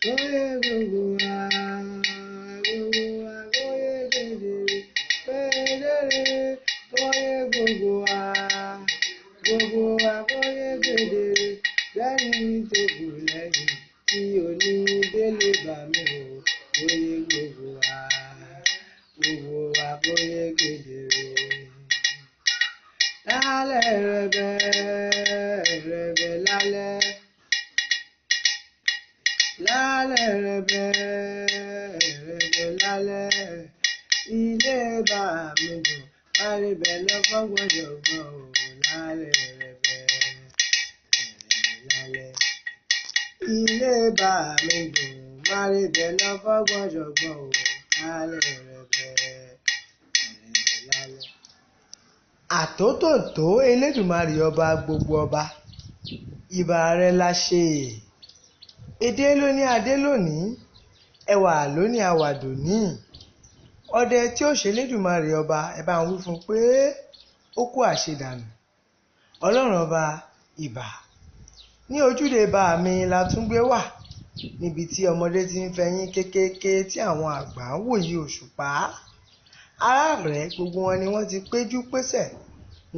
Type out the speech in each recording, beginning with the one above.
kóyè gbogbo wa kóyè kedere kedere kóyè gbogbo wa kóyè kedere lẹ́ni tó kù lẹ́yìn tí ò ní délé bá mi o kóyè gbogbo wa kóyè kedere. Lálẹ́ rẹ̀bẹ̀ lálẹ́ rẹ̀bẹ̀ lálẹ́ ilé bá mi dùn àrẹ̀bẹ̀ lọ́fọ́ gbọ́dọ̀ gbọ́ ò lálẹ́ rẹ̀bẹ̀ lálẹ́ ilé bá mi dùn àrẹ̀bẹ̀ lọ́fọ́ gbọ́dọ̀ gbọ́ ò lálẹ́ rẹ̀bẹ̀ lálẹ́. Àtótòtó Elédùmarè ọba gbogbo ọba ìbà rẹ la ṣe èdè ló ní adé lónìí ẹwà ló ní àwàdò ní ọdẹ tí ó ṣe Elédùmarè ọba ẹ bá ń wí fún pé ó kú àṣedànù ọlọ́run ọba ìbà ní ojúde bá mi la tún gbé wà níbi tí ọmọdé ti ń fẹyín kékéké tí àwọn àgbà ń wòye òṣùpá ará rẹ̀ gbogbo wọn ni wọ́n ti péjú pésẹ̀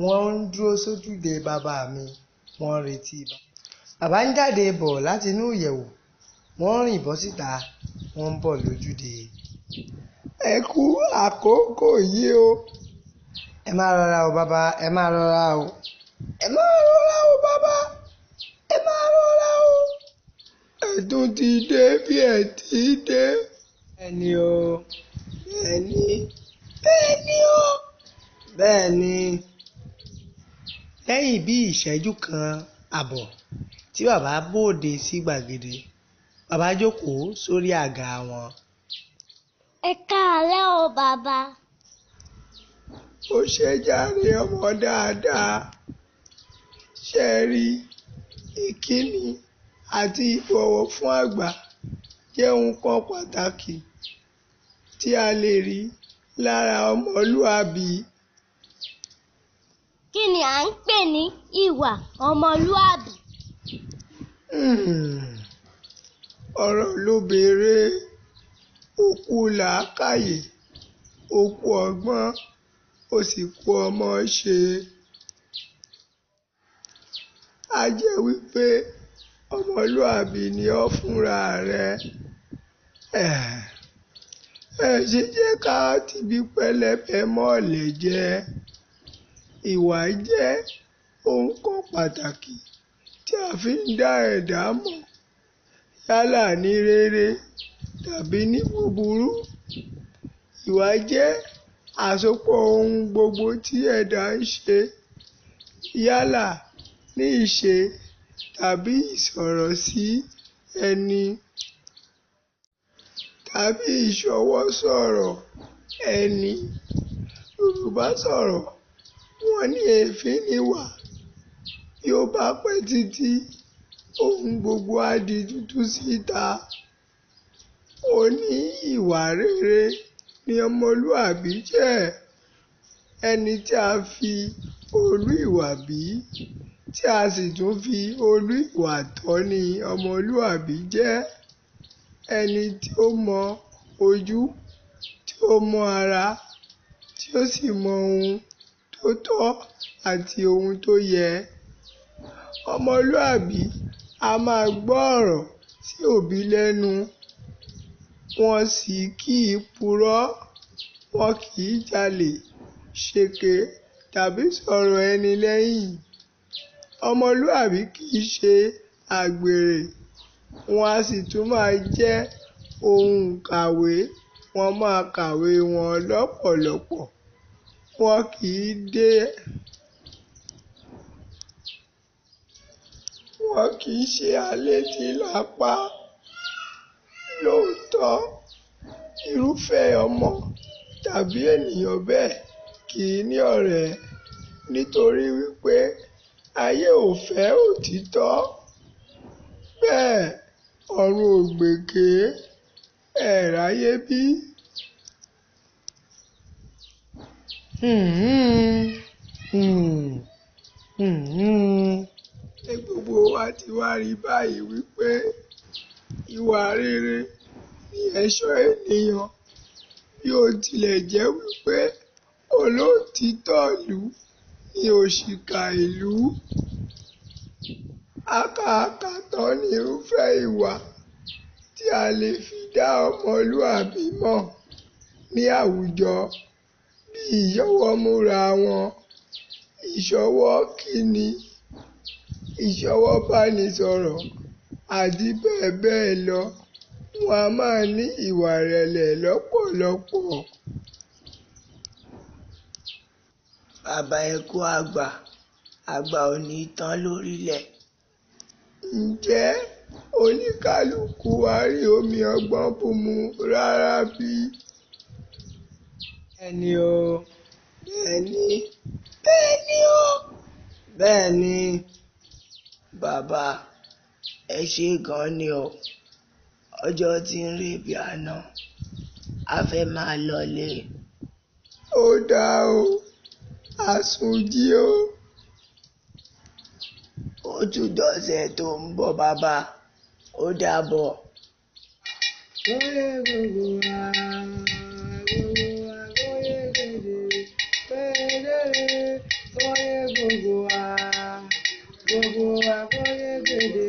wọ́n ń dúró sójúde bàbá mi wọ́n ń retí bàbá ń jáde bọ̀ láti inú ìyẹ̀wò wọ́n rìn bọ́ síta wọ́n ń bọ̀ lójúde. Ẹ kú àkókò yìí o. Ẹ máa rọra o bàbá ẹ máa rọra o. Ẹ máa rọra o bàbá ẹ máa rọra o. Ẹ tún ti dé bí ẹ ti dé. Bẹ́ẹ̀ni o bẹ́ẹ̀ni o bẹ́ẹ̀ni. Lẹ́yìn bí ìṣẹ́jú kan àbọ̀ tí bàbá bòde sí gbàgede bàbá jókòó sórí àga wọn. Ẹ káalẹ́ o bàbá. Ó ṣe jàre ọmọ dáadáa. Ṣé rí ìkíni àti ìbọ̀wọ̀ fún àgbà jẹ́ ohun kan pàtàkì tí a lè rí lára ọmọlúàbí. Kí ni à ń pè ní ìwà ọmọlúàbí? Ọ̀rọ̀ ló béèrè ó kú làákàyè ó kú ọgbọ́n ó sì kú ọmọ ṣe. A jẹ́ wípé ọmọlúàbí ni ọ́ fúnra rẹ̀. Ẹ ṣe jẹ́ ká tìbí pẹlẹbẹ mọ́ọ̀lẹ̀ jẹ́. Ìwà jẹ́ ohun kan pàtàkì tí a fi ń dá ẹ̀dá mọ̀ yálà ní rere tàbí ní búburú. Ìwà jẹ́ àsopọ̀ ohun gbogbo tí ẹ̀dá ń ṣe yálà ní ìṣe tàbí ìsọ̀rọ̀ sí ẹni tàbí ìṣọwọ́ sọ̀rọ̀ ẹni. Yorùbá sọ̀rọ̀ wọ́n ní èéfín níwà bí ó bá pẹ́ títí ohun gbogbo á di tútù síta. Ó ní ìwà rere ni ọmọlúàbí jẹ́. Ẹni tí a fi olú ìwà bí tí a sì tún fi olú ìwà tọ́ ni ọmọlúàbí jẹ́. Ẹni tí ó mọ ojú tí ó mọ ara tí ó sì mọ ohun tó tọ́ àti ohun tó yẹ. Ọmọlúàbí a máa gbọ́ ọ̀rọ̀ sí òbí lẹ́nu wọn sì kì í purọ́ wọn kì í jalè ṣèké tàbí sọ̀rọ̀ ẹni lẹ́yìn. Ọmọlúàbí kì í ṣe àgbèrè wọn a sì tún máa jẹ́ òǹkàwé wọn máa kàwé wọn lọ́pọ̀lọpọ̀ wọn kì í ṣe alétí-lápá. Lóòótọ́ irúfẹ́ ọmọ tàbí ènìyàn bẹ́ẹ̀ kì í ní ọ̀rẹ́ nítorí wípé ayé ò fẹ́ òtítọ́. Bẹ́ẹ̀ ọ̀run ò gbèké ẹ̀ ráyé bí. Gbogbo wa ti wá rí báyìí wípé Ìwà rere ni ẹ̀ṣọ́ ènìyàn, bí ó tilẹ̀ jẹ́ wípé olóòtítọ́ ìlú ni òṣìkà ìlú. Àkàkàtàn ni irúfẹ́ ìwà tí a lè fi dá ọmọlúàbí mọ̀ ní àwùjọ, bí ìṣọwọ́múra wọn, ìṣọwọ́kíni, ìṣọwọ́bánisọ̀rọ̀ àti bẹ́ẹ̀ bẹ́ẹ̀ lọ. Wọ́n a máa ní ìwà ìrẹ̀lẹ̀ lọ́pọ̀lọpọ̀. Bàbá ẹ kú àgbà, àgbà ò ní tán lórílẹ̀. Ǹjẹ́ oníkálukú wa rí omi ọgbọ́n bù mu rárá bí? Bẹ́ẹ̀ni o. Bẹ́ẹ̀ni. Bẹ́ẹ̀ni o. Bẹ́ẹ̀ni. Bàbá ẹ ṣé gan ni o. Ọjọ́ tí ń rè bí àná, a fẹ́ máa lọlé. Ó dáa o, àsùnjí o. Ó tún dọ̀sẹ̀ tó ń bọ̀ bàbá, ó dàbọ̀. Kóyè gbogbo wa, kóyè gbèdé, kóyè gbogbo wa, kóyè gbèdé,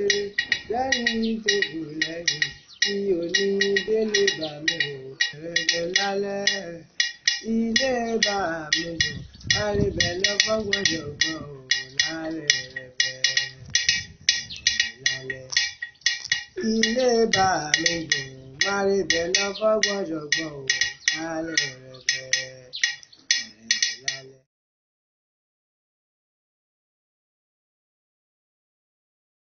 lẹ́yìn tó kù lẹ́yìn tí òní délé bà mí ò rẹ̀gbẹ̀ lálẹ́. Ilé bà mí jù, àrèbẹ̀ lọ́gbọ́n gbọ́dọ̀ gbọ́ ò lálẹ́ rẹ̀gbẹ̀ lálẹ́. Ilé bà mí jù, àrèbẹ̀ lọ́gbọ́n gbọ́dọ̀ gbọ́ ò lálẹ́ rẹ̀gbẹ̀ lálẹ́.